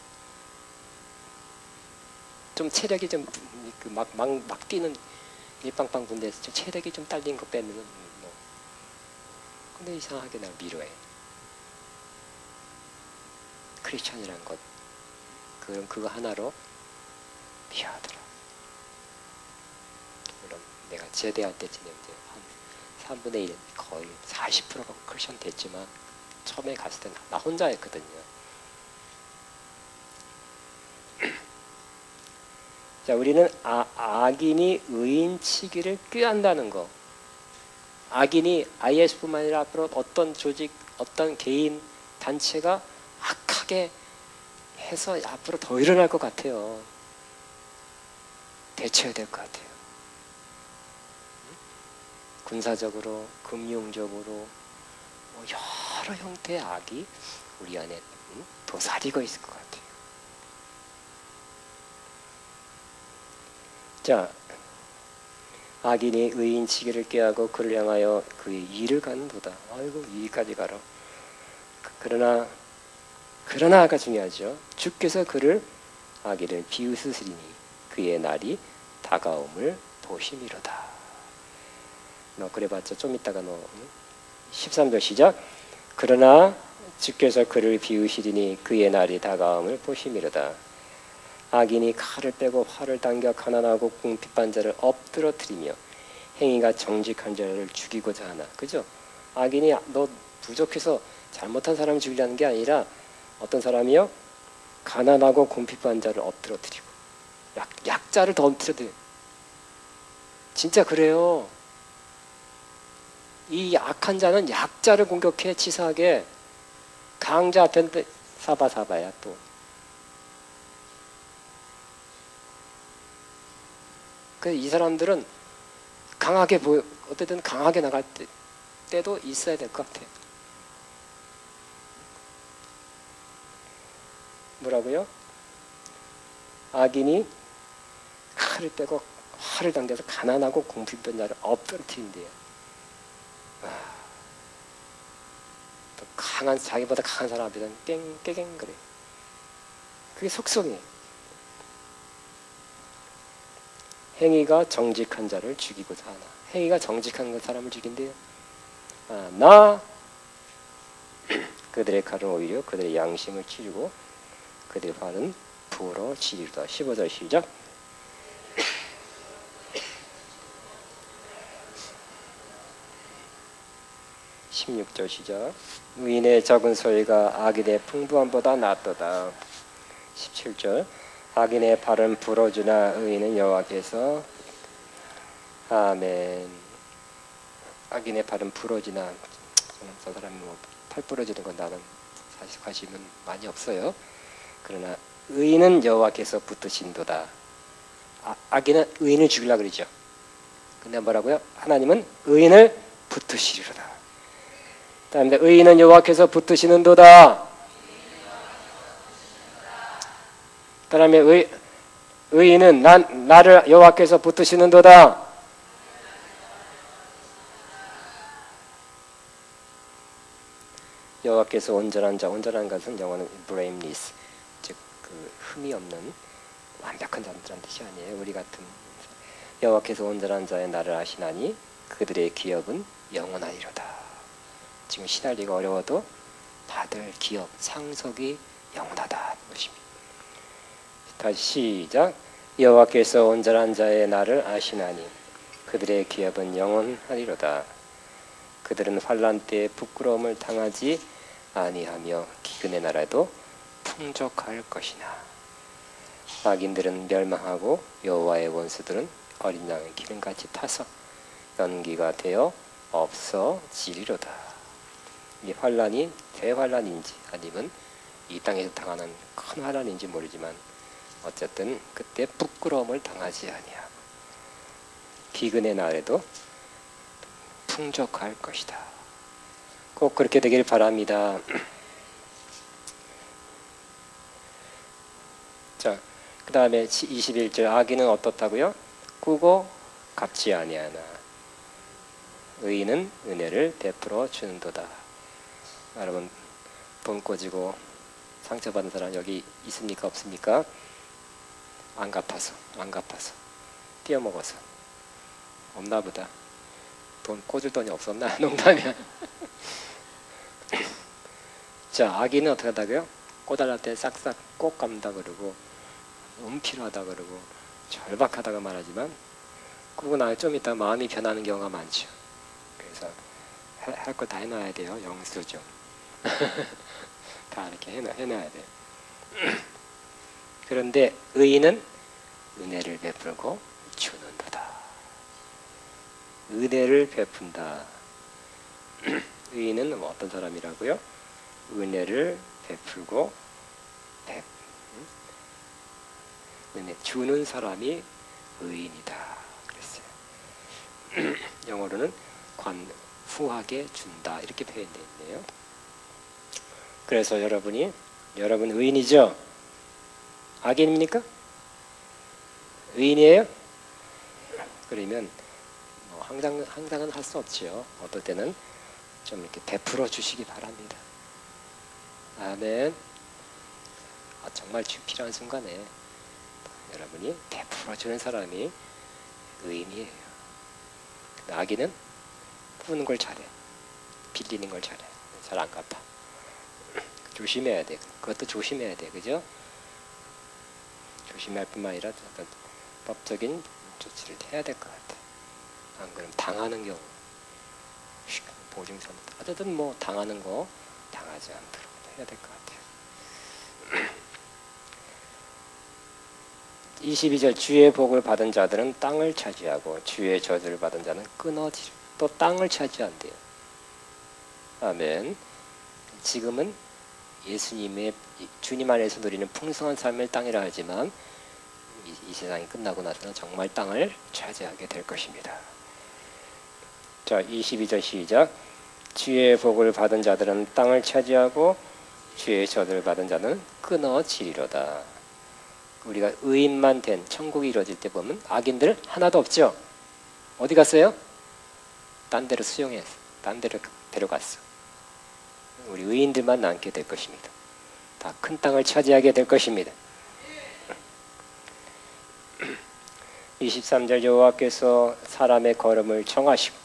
좀 체력이 좀 막 뛰는 일빵빵 군대에서 좀 체력이 좀 딸린 거 빼면은 뭐. 근데 이상하게 날 미워해. 크리스천이란 것 그거 하나로 미워하더라. 물론 내가 제대할 때쯤에 이제 한 3분의 1 거의 40%가 크리스천 됐지만 처음에 갔을 때 나 혼자였거든요. 자, 우리는 악인이 의인치기를 꾀한다는 거. 악인이 IS뿐만 아니라 앞으로 어떤 조직, 어떤 개인, 단체가 악하게 해서 앞으로 더 일어날 것 같아요. 대처해야 될 것 같아요. 군사적으로, 금융적으로 여러 형태의 악이 우리 안에 도사리고 있을 것 같아요. 자, 악인이 의인치기를 꾀하고 그를 향하여 그의 이를 갖는도다. 아이고 이까지 가라. 그러나가 중요하죠. 주께서 그를 악인을 비웃으시리니 그의 날이 다가옴을 보심이로다. 너 그래봤자 좀 이따가 13절 시작. 그러나 주께서 그를 비우시리니 그의 날이 다가옴을 보심이로다. 악인이 칼을 빼고 활을 당겨 가난하고 궁핍한 자를 엎드러뜨리며 행위가 정직한 자를 죽이고자 하나. 그죠? 악인이 너 부족해서 잘못한 사람을 죽이려는 게 아니라 어떤 사람이요? 가난하고 궁핍한 자를 엎드러뜨리고 약자를 더 엎드려뜨려. 진짜 그래요. 이 악한 자는 약자를 공격해 치사하게. 강자 앞에 사바사바야 또. 그 이 사람들은 강하게 어쨌든 강하게 나갈 때도 있어야 될 것 같아요. 뭐라고요? 악인이 칼을 빼고 활을 당겨서 가난하고 공필된 자를 엎드러뜨린대요. 또 강한 자기보다 강한 사람 앞에서는 깽깽 그래. 그게 속성이에요. 행위가 정직한 자를 죽이고자 하나. 행위가 정직한 사람을 죽인대요. 나 그들의 칼은 오히려 그들의 양심을 찌르고 그들의 발은 부어 지리로다. 15절 시작. (16절) 시작. 의인의 적은 소리가 악인의 풍부함보다 낫도다. 17절. 악인의 발은 부러지나 의인은 여호와께서. 아멘. 악인의 발은 부러지나. 저 사람이 팔 부러지는 건 나는 사실 관심은 많이 없어요. 그러나 의인은 여호와께서 붙드신도다. 악인은 의인을 죽이려고 그러죠. 근데 뭐라고요? 하나님은 의인을 붙드시리로다. 다음에 의인은 여호와께서 붙드시는도다. 그다음에 의인은 나를 여호와께서 붙드시는도다. 여호와께서 온전한 자, 온전한 것은 영어는 blameless, 즉 그 흠이 없는 완벽한 자들이란 뜻이 아니에요. 우리 같은 여호와께서 온전한 자의 나를 아시나니 그들의 기업은 영원하리로다. 지금 시달리기가 어려워도 다들 기업, 상속이 영원하다 것입니다. 다시 시작. 여호와께서 온전한 자의 나를 아시나니 그들의 기업은 영원하리로다. 그들은 환난 때에 부끄러움을 당하지 아니하며 기근의 날에도 풍족할 것이나. 악인들은 멸망하고 여호와의 원수들은 어린 양의 기름같이 타서 연기가 되어 없어지리로다. 이 환난이 대환난인지 아니면 이 땅에서 당하는 큰 환난인지 모르지만 어쨌든 그때 부끄러움을 당하지 아니하고 기근의 날에도 풍족할 것이다. 꼭 그렇게 되길 바랍니다. 자, 그 다음에 21절. 악인은 어떻다고요? 꾸고 갚지 아니하나 의인은 은혜를 베풀어 주는도다. 여러분, 돈 꼬지고 상처받은 사람 여기 있습니까? 없습니까? 안 갚아서 띄어먹어서 없나 보다. 돈 꽂을 돈이 없었나? 농담이야. 자, 악인은 어떻게 하다고요? 꼬달랄 때 싹싹 꼭 갚는다 그러고 필요하다 그러고 절박하다고 말하지만 그러고 나서 좀 있다가 마음이 변하는 경우가 많죠. 그래서 할 거 다 해놔야 돼요. 영수증 다 이렇게 해놔야 돼요. 그런데 의인은 은혜를 베풀고 주는도다. 은혜를 베푼다. 의인은 어떤 사람이라고요? 은혜를 베풀고 은혜 주는 사람이 의인이다 그랬어요. 영어로는 후하게 준다 이렇게 표현되어 있네요. 그래서 여러분 의인이죠? 악인입니까? 의인이에요? 그러면 항상은 할 수 없지요. 어떨 때는 좀 이렇게 베풀어 주시기 바랍니다. 아멘. 정말 필요한 순간에 여러분이 베풀어 주는 사람이 의인이에요. 악인은 푸는 걸 잘해, 빌리는 걸 잘해, 잘 안 갚아. 조심해야 돼. 그것도 조심해야 돼, 그죠? 조심할 뿐만 아니라 어떤 법적인 조치를 해야 될 것 같아. 안 그러면 당하는 경우, 보증서 어쨌든 뭐 당하는 거 당하지 않도록 해야 될 것 같아요. 22절. 주의 복을 받은 자들은 땅을 차지하고 주의 저주를 받은 자는 끊어지리. 또 땅을 차지한대요. 아멘. 지금은 예수님의 주님 안에서 누리는 풍성한 삶을 땅이라 하지만 이 세상이 끝나고 나서는 정말 땅을 차지하게 될 것입니다. 자, 22절 시작. 주의 복을 받은 자들은 땅을 차지하고 주의 저주를 받은 자는 끊어지리로다. 우리가 의인만 된 천국이 이루어질 때 보면 악인들 하나도 없죠. 어디 갔어요? 딴 데로 수용했어. 딴 데로 데려갔어. 우리 의인들만 남게 될 것입니다. 다 큰 땅을 차지하게 될 것입니다. 23절 여호와께서 사람의 걸음을 정하시고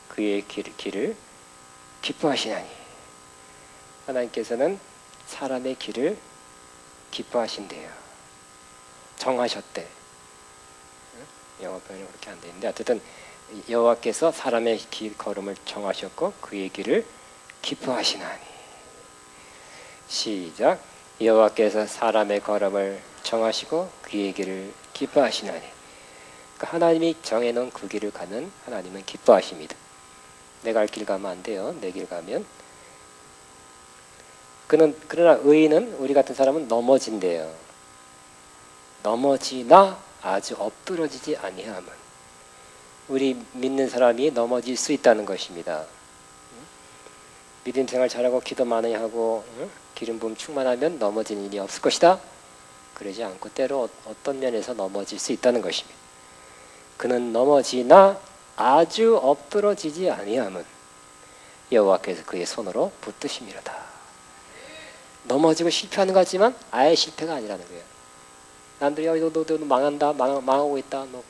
그의 길을 기뻐하시나니. 하나님께서는 사람의 길을 기뻐하신대요. 정하셨대. 영어 표현이 그렇게 안 되는데 어쨌든 여호와께서 사람의 길 걸음을 정하셨고 그의 길을 기뻐하시나니. 시작. 여호와께서 사람의 걸음을 정하시고 그의 길을 기뻐하시나니. 그러니까 하나님이 정해놓은 그 길을 가면 하나님은 기뻐하십니다. 내가 갈 길 가면 안 돼요. 내 길 가면. 그러나 의인은, 우리 같은 사람은 넘어진대요. 넘어지나 아주 엎드러지지 아니함은. 우리 믿는 사람이 넘어질 수 있다는 것입니다. 믿음 생활 잘하고 기도 많이 하고 기름 부음 충만하면 넘어지는 일이 없을 것이다. 그러지 않고 때로 어떤 면에서 넘어질 수 있다는 것입니다. 그는 넘어지나 아주 엎드러지지 아니함은 여호와께서 그의 손으로 붙드심이로다. 넘어지고 실패하는 것 같지만 아예 실패가 아니라는 거예요. 남들이 너 망한다, 망하고 있다. 너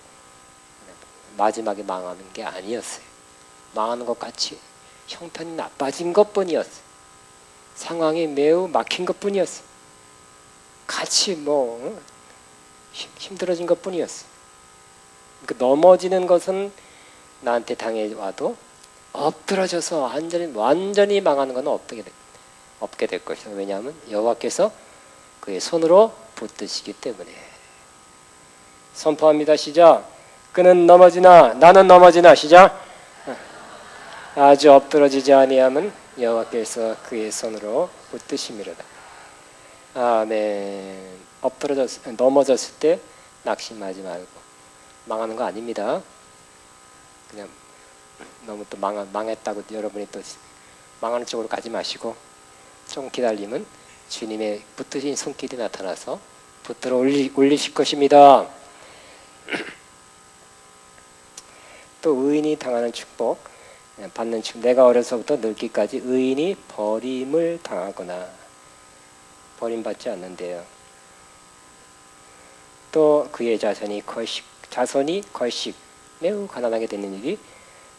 마지막에 망하는 게 아니었어요. 망하는 것 같이 형편이 나빠진 것뿐이었어요. 상황이 매우 막힌 것뿐이었어요. 같이 힘들어진 것뿐이었어요. 그러니까 넘어지는 것은 나한테 당해와도 엎드러져서 완전히 망하는 건 없게 될 것이다. 왜냐하면 여호와께서 그의 손으로 붙드시기 때문에. 선포합니다. 시작. 그는 넘어지나 나는 넘어지나. 시작. 아주 엎드러지지 아니함은 여호와께서 그의 손으로 붙드심이로다. 아멘. 넘어졌을 때 낙심하지 말고 망하는 거 아닙니다. 그냥 너무 또 망했다고 여러분이 또 망하는 쪽으로 가지 마시고 좀 기다리면 주님의 붙드신 손길이 나타나서 붙들어 올리실 것입니다. 또 의인이 당하는 축복, 받는 축복. 내가 어려서부터 늙기까지 의인이 버림을 당하거나 버림받지 않는데요. 또 그의 자손이 걸식 매우 가난하게 되는 일이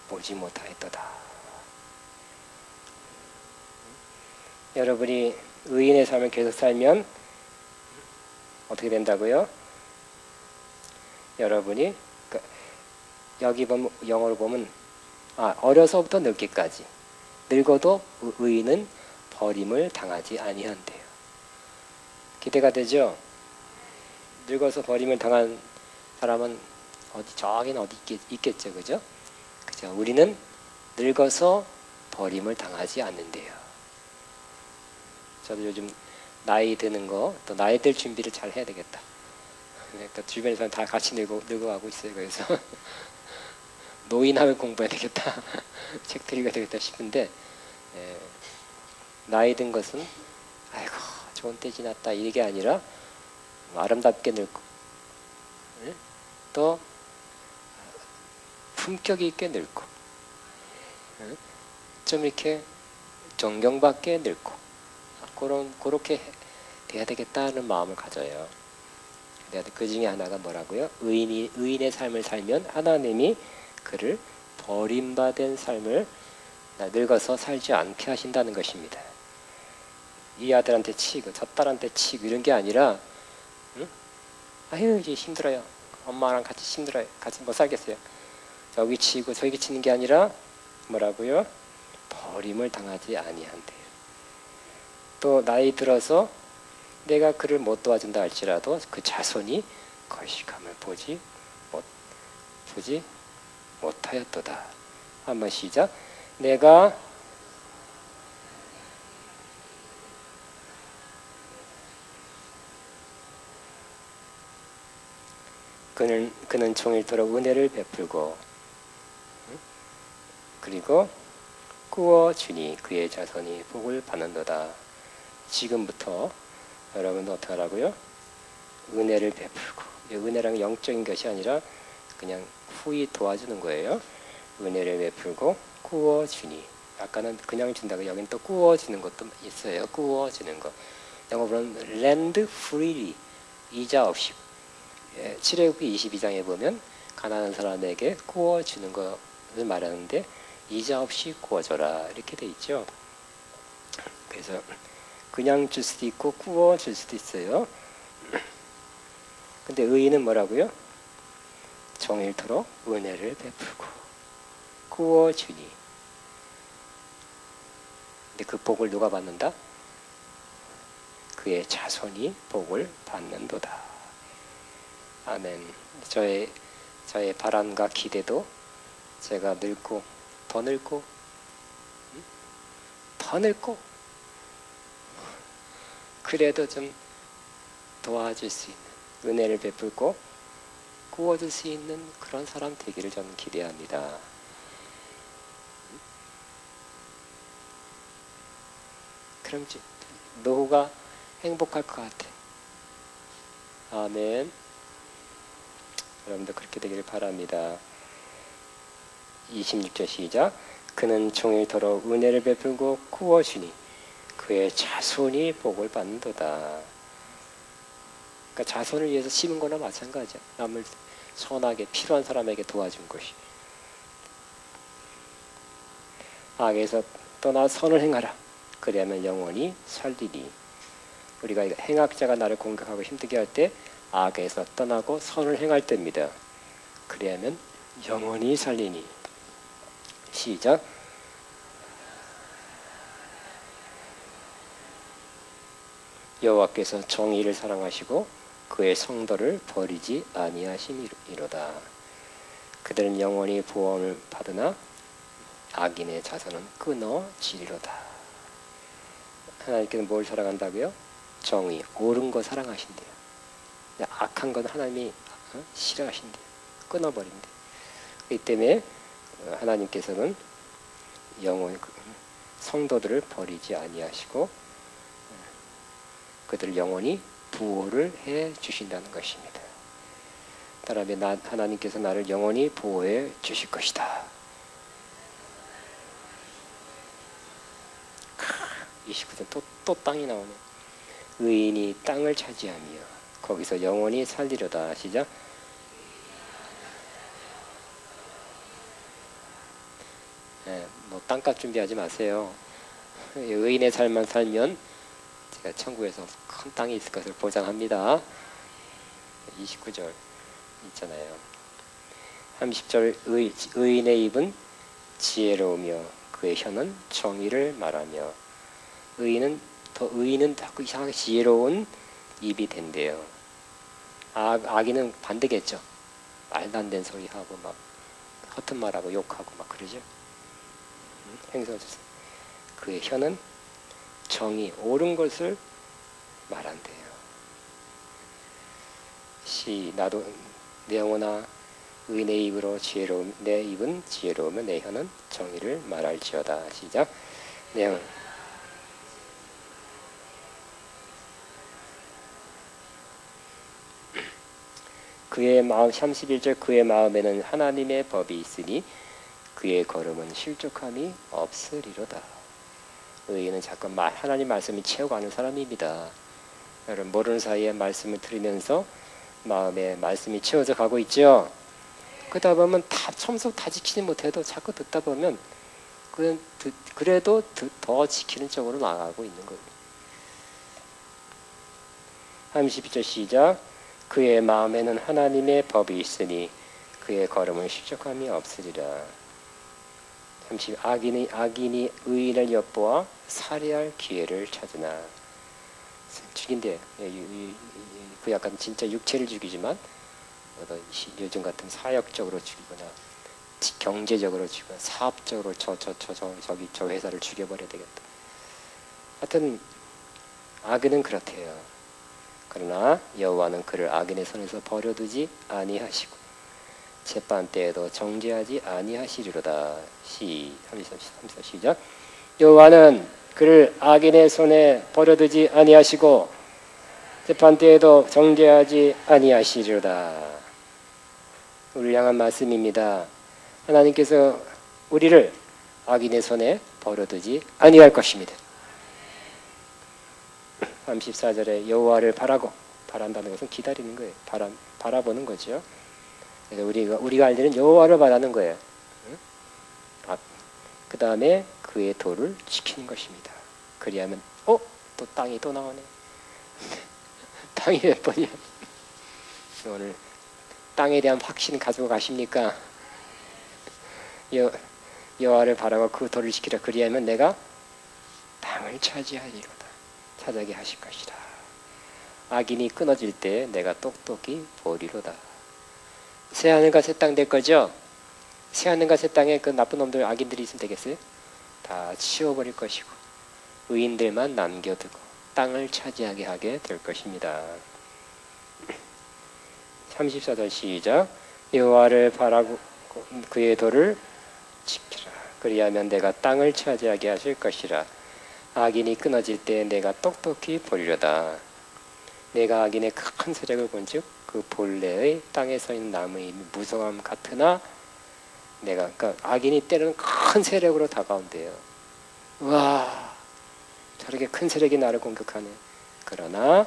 보지 못하였도다. 여러분이 의인의 삶을 계속 살면 어떻게 된다고요? 여러분이 여기 보면 영어로 보면 어려서부터 늙기까지 늙어도 의인은 버림을 당하지 아니한대요. 기대가 되죠? 늙어서 버림을 당한 사람은 저긴 어디 있겠죠, 그죠? 그죠? 우리는 늙어서 버림을 당하지 않는데요. 저도 요즘 나이 드는 거, 또 나이 들 준비를 잘 해야 되겠다. 또 주변에서는 다 같이 늙어가고 있어요. 그래서 노인하면 공부해야 되겠다. 책 들어야 되겠다 싶은데, 나이 든 것은 아이고 좋은 때 지났다 이게 아니라 아름답게 늙고 또 품격 있게 늙고 좀 이렇게 존경받게 늙고 그렇게 돼야 되겠다는 마음을 가져요. 그 중에 하나가 뭐라고요? 의인의 삶을 살면 하나님이 그를 버림받은 삶을 늙어서 살지 않게 하신다는 것입니다. 이 아들한테 치고 저 딸한테 치고 이런 게 아니라 아유 이제 힘들어요. 엄마랑 같이 힘들어요. 같이 못 살겠어요. 저기 치고 저기 치는 게 아니라 뭐라고요? 버림을 당하지 아니한대요. 또 나이 들어서 내가 그를 못 도와준다 할지라도 그 자손이 걸식함을 보지 못하였도다. 한번 시작. 내가 그는 종일토록 은혜를 베풀고 그리고 꾸어주니 그의 자손이 복을 받는도다. 지금부터 여러분 어떻게 하라고요? 은혜를 베풀고, 은혜란 영적인 것이 아니라 그냥 후히 도와주는 거예요. 은혜를 베풀고 꾸어주니, 아까는 그냥 준다고 여기는 또 꾸어주는 것도 있어요. 꾸어주는 거. 영어로는 lend freely, 이자 없이. 출애굽기 22장에 보면 가난한 사람에게 꾸어주는 것을 말하는데 이자 없이 구워줘라 이렇게 돼 있죠. 그래서 그냥 줄 수도 있고 구워 줄 수도 있어요. 근데 의인은 뭐라고요? 종일토록 은혜를 베풀고 구워 주니. 근데 그 복을 누가 받는다? 그의 자손이 복을 받는도다. 아멘. 저의 바람과 기대도 제가 늙고 더 늙고 더 늙고 그래도 좀 도와줄 수 있는, 은혜를 베풀고 구워줄 수 있는 그런 사람 되기를 저는 기대합니다. 그럼 노후가 행복할 것 같아. 아멘. 여러분도 그렇게 되기를 바랍니다. 26절 시작. 그는 종일토록 은혜를 베풀고 구워주니 그의 자손이 복을 받는도다. 그러니까 자손을 위해서 심은 거나 마찬가지야. 남을 선하게 필요한 사람에게 도와준 것이. 악에서 떠나 선을 행하라. 그래야만 영원히 살리니. 우리가 행악자가 나를 공격하고 힘들게 할 때 악에서 떠나고 선을 행할 때입니다. 그래야만 영원히 살리니. 시작. 여호와께서 정의를 사랑하시고 그의 성도를 버리지 아니하심이로다. 그들은 영원히 보험을 받으나 악인의 자손은 끊어지리로다. 하나님께는 뭘 사랑한다고요? 정의, 옳은 거 사랑하신대요. 악한 건 하나님이 싫어하신대요. 끊어버린대요. 이 때문에 하나님께서는 영원히 성도들을 버리지 아니하시고 그들을 영원히 보호를 해 주신다는 것입니다. 따라서 하나님께서 나를 영원히 보호해 주실 것이다. 29절 또 땅이 나오네. 의인이 땅을 차지하며 거기서 영원히 살리려다. 시작. 뭐 땅값 준비하지 마세요. 의인의 삶만 살면 제가 천국에서 큰 땅이 있을 것을 보장합니다. 29절 있잖아요. 30절 의인의 입은 지혜로우며 그의 혀는 정의를 말하며. 의인은 자꾸 이상하게 지혜로운 입이 된대요. 악인은 반대겠죠. 말도 안 되는 소리 하고 막 허튼 말하고 욕하고 막 그러죠. 행성주사. 그의 혀는 정의, 옳은 것을 말한대요. 나도 내 영혼아 의인의 입으로 내 입은 지혜로우며 내 혀는 정의를 말할지어다. 시작. 내 영혼. 그의 마음 31절 그의 마음에는 하나님의 법이 있으니 그의 걸음은 실족함이 없으리로다. 의인은 자꾸 하나님 말씀이 채워가는 사람입니다. 여러분 모르는 사이에 말씀을 들으면서 마음에 말씀이 채워져 가고 있죠. 그러다 보면 처음부터 다 지키지 못해도 자꾸 듣다 보면 그래도 더 지키는 쪽으로 나가고 있는 거예요. 32절 시작. 그의 마음에는 하나님의 법이 있으니 그의 걸음은 실족함이 없으리라. 악인이 의인을 엿보아 살해할 기회를 찾으나. 죽인대. 그 약간 진짜 육체를 죽이지만 요즘 같은 사역적으로 죽이거나 경제적으로 죽이거나 사업적으로 저 회사를 죽여버려야 되겠다. 하여튼 악인은 그렇대요. 그러나 여호와는 그를 악인의 손에서 버려두지 아니하시고 재판 때에도 정죄하지 아니하시리로다. 33절 시작. 여호와는 그를 악인의 손에 버려두지 아니하시고 재판 때에도 정죄하지 아니하시리로다. 우리를 향한 말씀입니다. 하나님께서 우리를 악인의 손에 버려두지 아니할 것입니다. 34절에 여호와를 바란다는 것은 기다리는 거예요. 바라보는 거죠. 그래서 우리가 알기는 여호와를 바라는 거예요. 그 다음에 그의 도를 지키는 것입니다. 그리하면 또 땅이 또 나오네. 땅이 몇 번이야? 오늘 땅에 대한 확신 가지고 가십니까? 여호와를 바라고 그 도를 지키라. 그리하면 내가 땅을 차지하리로다. 차지하게 하실 것이다. 악인이 끊어질 때 내가 똑똑히 보리로다. 새 하늘과 새 땅 될 거죠? 새 하늘과 새 땅에 그 나쁜 놈들 악인들이 있으면 되겠어요? 다 치워버릴 것이고 의인들만 남겨두고 땅을 차지하게 하게 될 것입니다. 34절 시작. 여호와를 바라고 그의 도를 지키라. 그리하면 내가 땅을 차지하게 하실 것이라. 악인이 끊어질 때 내가 똑똑히 보리로다. 내가 악인의 큰 세력을 본즉 그 본래의 땅에 서 있는 나무의 무성함 같으나 내가 그러니까 악인이 때로는 큰 세력으로 다가온대요. 와, 저렇게 큰 세력이 나를 공격하네. 그러나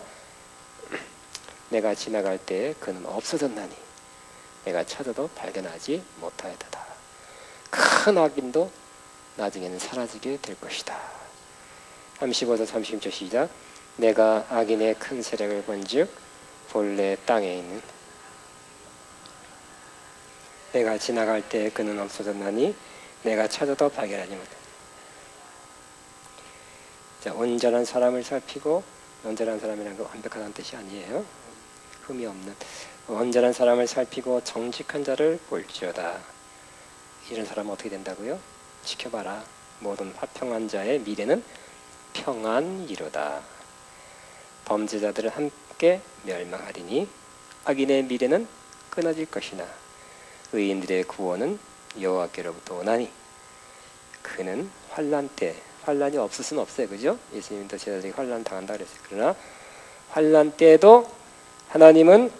내가 지나갈 때 그는 없어졌나니 내가 찾아도 발견하지 못하였다. 큰 악인도 나중에는 사라지게 될 것이다. 35절 36절 시작. 내가 악인의 큰 세력을 본즉 본래 땅에 있는 내가 지나갈 때 그는 없어졌나니 내가 찾아도 발견하지 못했다. 자, 온전한 사람을 살피고, 온전한 사람이라는 건 완벽하다는 뜻이 아니에요. 흠이 없는 온전한 사람을 살피고 정직한 자를 볼지어다. 이런 사람은 어떻게 된다고요? 지켜봐라. 모든 화평한 자의 미래는 평안이로다. 범죄자들은 함께 멸망하리니 악인의 미래는 끊어질 것이나 의인들의 구원은 여호와께로부터 오나니 그는 환난 때, 환난이 없을 수는 없어요, 그죠? 예수님도 제자들이 환난 당한다 그랬어요. 그러나 환난 때에도 하나님은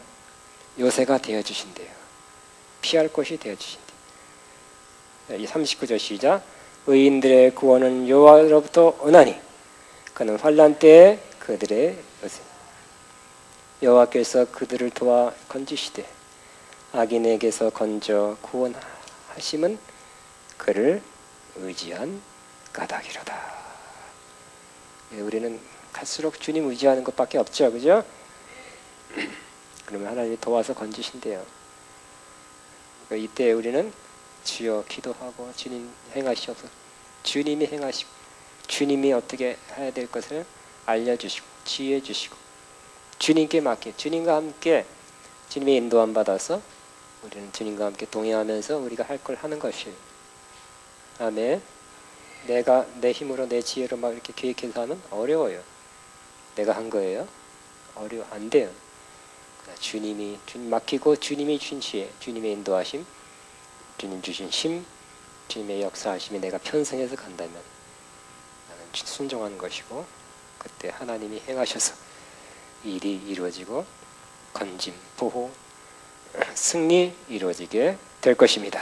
요새가 되어 주신대요. 피할 곳이 되어 주신대요. 39절 시작. 의인들의 구원은 여호와로부터 오나니 그는 환난 때에 그들의 요새 여호와께서 그들을 도와 건지시되 악인에게서 건져 구원하심은 그를 의지한 까닭이로다. 우리는 갈수록 주님 의지하는 것밖에 없죠, 그죠? 그러면 하나님이 도와서 건지신대요. 이때 우리는 주여 기도하고 주님 행하시옵소서. 주님이 행하시고 주님이 어떻게 해야 될 것을 알려주시고 지혜 주시고 주님께 맡겨 주님과 함께 주님의 인도함 받아서 우리는 주님과 함께 동행하면서 우리가 할 걸 하는 것이에요. 아멘. 내가 내 힘으로 내 지혜로 막 이렇게 계획해서 하면 어려워요. 내가 한 거예요. 안 돼요. 주님 맡기고 주님이 주신 지혜, 주님의 인도하심, 주님 주신 힘, 주님의 역사하심이 내가 편성해서 간다면 나는 순종하는 것이고 그때 하나님이 행하셔서 일이 이루어지고 건짐, 보호, 승리 이루어지게 될 것입니다.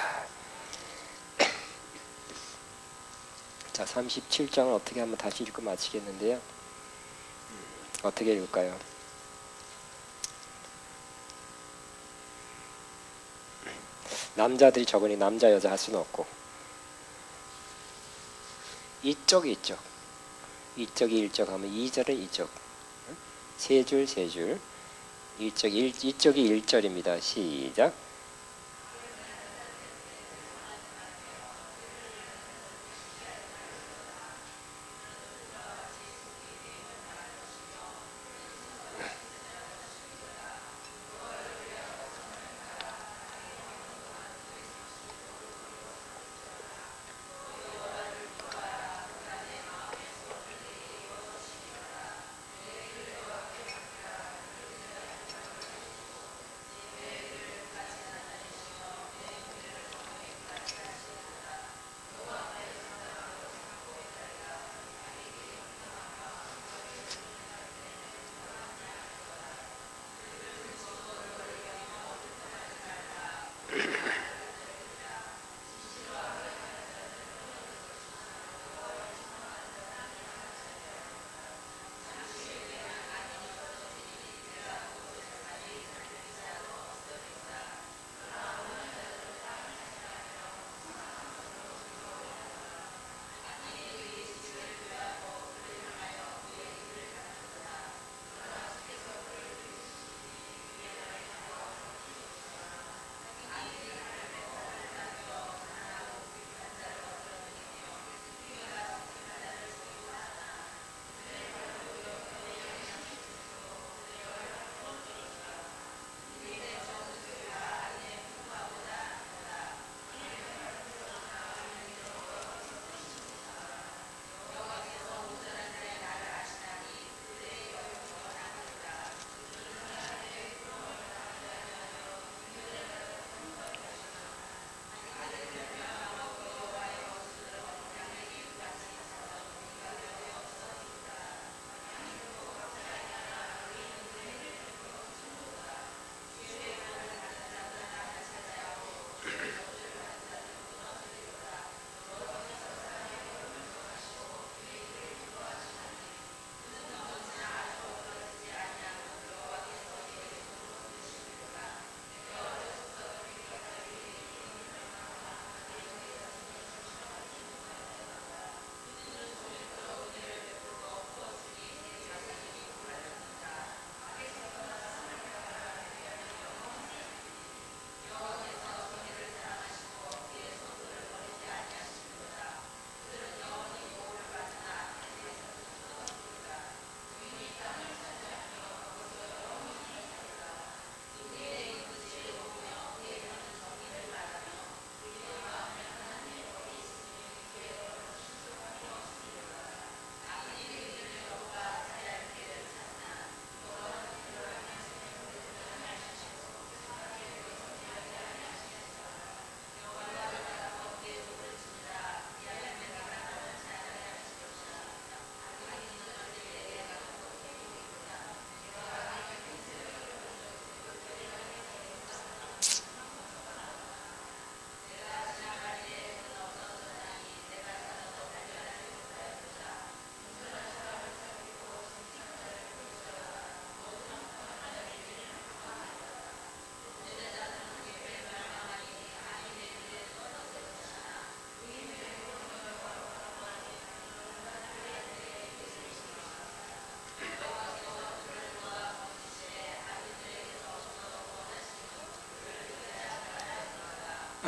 자, 37장을 어떻게 한번 다시 읽고 마치겠는데요. 어떻게 읽을까요? 남자들이 적으니 남자 여자 할 수는 없고 이쪽이 이쪽 이쪽이 일적 하면 2절은 이쪽 세 줄 세 줄 이쪽이 1절입니다. 시작.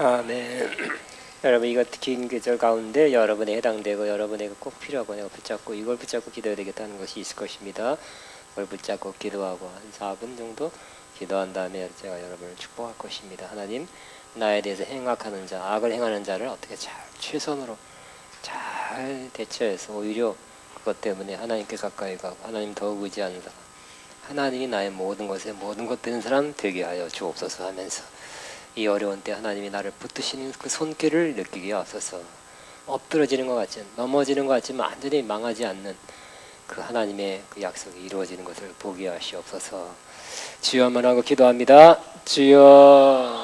아멘. 여러분 이거 긴 계절 가운데 여러분에 해당되고 여러분에게 꼭 필요하고 내가 붙잡고 이걸 붙잡고 기도해야 되겠다는 것이 있을 것입니다. 그걸 붙잡고 기도하고 한 4분 정도 기도한 다음에 제가 여러분을 축복할 것입니다. 하나님 나에 대해서 행악하는 자, 악을 행하는 자를 어떻게 잘 최선으로 잘 대처해서 오히려 그것 때문에 하나님께 가까이 가고 하나님 더욱 의지하는 사람, 하나님이 나의 모든 것에 모든 것 되는 사람 되게 하여 주옵소서 하면서 이 어려운 때 하나님이 나를 붙드시는 그 손길을 느끼게 하소서. 엎드러지는 것 같지, 넘어지는 것 같지만 완전히 망하지 않는 그 하나님의 그 약속이 이루어지는 것을 보게 하시옵소서. 주여만 하고 기도합니다. 주여.